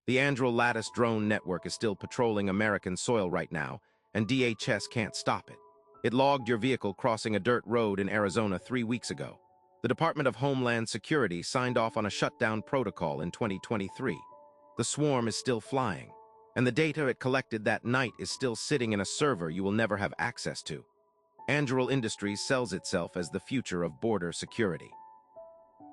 The Anduril Lattice drone network is still patrolling American soil right now, and DHS can't stop it. It logged your vehicle crossing a dirt road in Arizona 3 weeks ago. The Department of Homeland Security signed off on a shutdown protocol in 2023. The swarm is still flying, and the data it collected that night is still sitting in a server you will never have access to. Anduril Industries sells itself as the future of border security.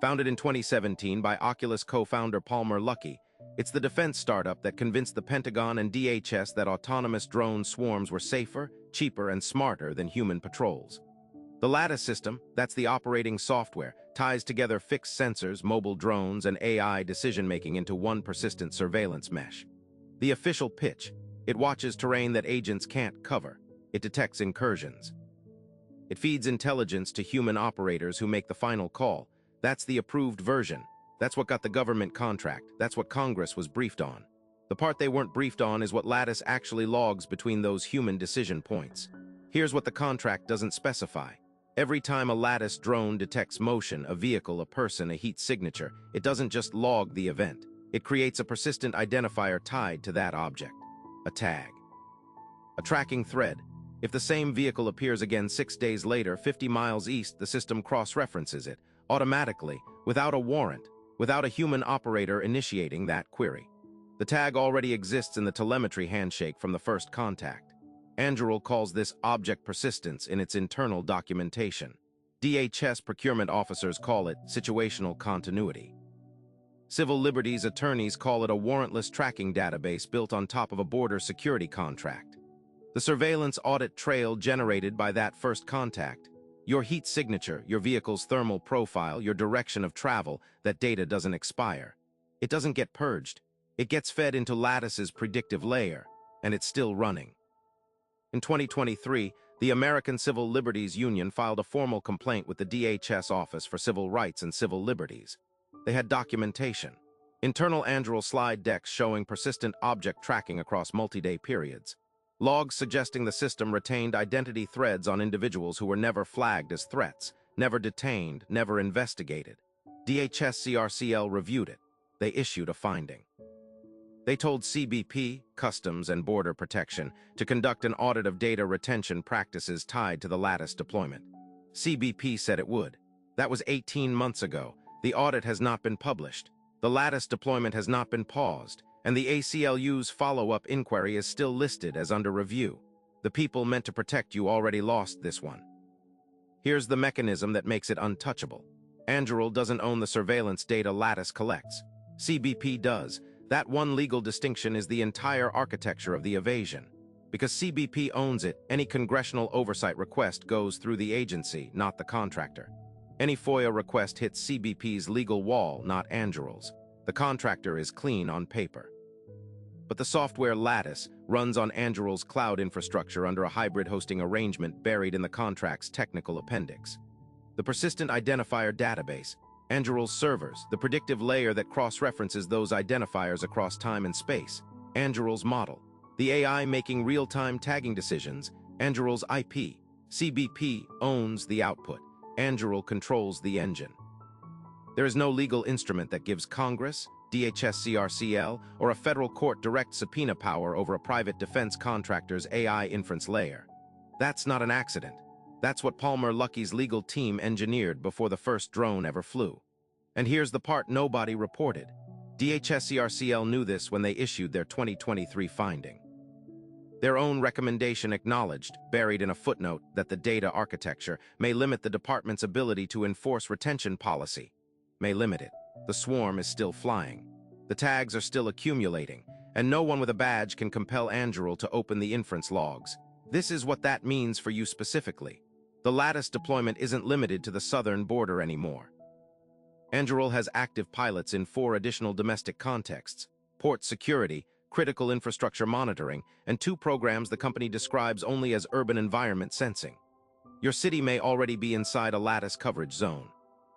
Founded in 2017 by Oculus co-founder Palmer Luckey, it's the defense startup that convinced the Pentagon and DHS that autonomous drone swarms were safer, cheaper, and smarter than human patrols. The Lattice system, that's the operating software, ties together fixed sensors, mobile drones, and AI decision-making into one persistent surveillance mesh. The official pitch: it watches terrain that agents can't cover. It detects incursions. It feeds intelligence to human operators who make the final call. That's the approved version. That's what got the government contract. That's what Congress was briefed on. The part they weren't briefed on is what Lattice actually logs between those human decision points. Here's what the contract doesn't specify. Every time a Lattice drone detects motion, a vehicle, a person, a heat signature, it doesn't just log the event. It creates a persistent identifier tied to that object. A tag. A tracking thread. If the same vehicle appears again 6 days later, 50 miles east, the system cross-references it, automatically, without a warrant, without a human operator initiating that query. The tag already exists in the telemetry handshake from the first contact. Anduril calls this object persistence in its internal documentation. DHS procurement officers call it situational continuity. Civil liberties attorneys call it a warrantless tracking database built on top of a border security contract. The surveillance audit trail generated by that first contact, your heat signature, your vehicle's thermal profile, your direction of travel, that data doesn't expire. It doesn't get purged. It gets fed into Lattice's predictive layer, and it's still running. In 2023, the American Civil Liberties Union filed a formal complaint with the DHS Office for Civil Rights and Civil Liberties. They had documentation, internal Anduril slide decks showing persistent object tracking across multi-day periods, logs suggesting the system retained identity threads on individuals who were never flagged as threats, never detained, never investigated. DHS CRCL reviewed it. They issued a finding. They told CBP, Customs and Border Protection, to conduct an audit of data retention practices tied to the Lattice deployment. CBP said it would. That was 18 months ago. The audit has not been published. The Lattice deployment has not been paused, and the ACLU's follow-up inquiry is still listed as under review. The people meant to protect you already lost this one. Here's the mechanism that makes it untouchable. Anduril doesn't own the surveillance data Lattice collects. CBP does. That one legal distinction is the entire architecture of the evasion. Because CBP owns it, any congressional oversight request goes through the agency, not the contractor. Any FOIA request hits CBP's legal wall, not Anduril's. The contractor is clean on paper. But the software Lattice runs on Anduril's cloud infrastructure under a hybrid hosting arrangement buried in the contract's technical appendix. The persistent identifier database, Anduril's servers, the predictive layer that cross-references those identifiers across time and space, Anduril's model, the AI making real-time tagging decisions, Anduril's IP. CBP owns the output. Anduril controls the engine. There is no legal instrument that gives Congress, DHS CRCL, or a federal court direct subpoena power over a private defense contractor's AI inference layer. That's not an accident. That's what Palmer Luckey's legal team engineered before the first drone ever flew. And here's the part nobody reported. DHS CRCL knew this when they issued their 2023 finding. Their own recommendation acknowledged, buried in a footnote, that the data architecture may limit the department's ability to enforce retention policy. May limit it. The swarm is still flying. The tags are still accumulating, and no one with a badge can compel Anduril to open the inference logs. This is what that means for you specifically. The Lattice deployment isn't limited to the southern border anymore. Anduril has active pilots in 4 additional domestic contexts: port security, critical infrastructure monitoring, and 2 programs the company describes only as urban environment sensing. Your city may already be inside a Lattice coverage zone.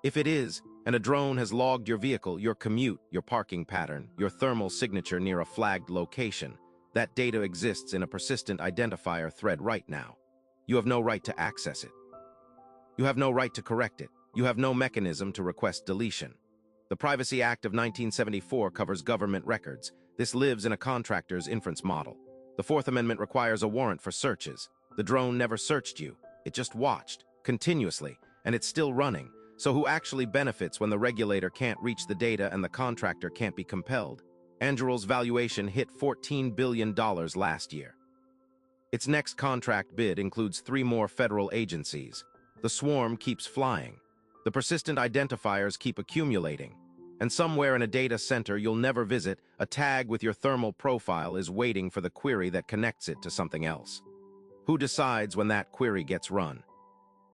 If it is, and a drone has logged your vehicle, your commute, your parking pattern, your thermal signature near a flagged location, that data exists in a persistent identifier thread right now. You have no right to access it. You have no right to correct it. You have no mechanism to request deletion. The Privacy Act of 1974 covers government records. This lives in a contractor's inference model. The Fourth Amendment requires a warrant for searches. The drone never searched you. It just watched, continuously, and it's still running. So who actually benefits when the regulator can't reach the data and the contractor can't be compelled? Anduril's valuation hit $14 billion last year. Its next contract bid includes 3 more federal agencies. The swarm keeps flying. The persistent identifiers keep accumulating. And somewhere in a data center you'll never visit, a tag with your thermal profile is waiting for the query that connects it to something else. Who decides when that query gets run?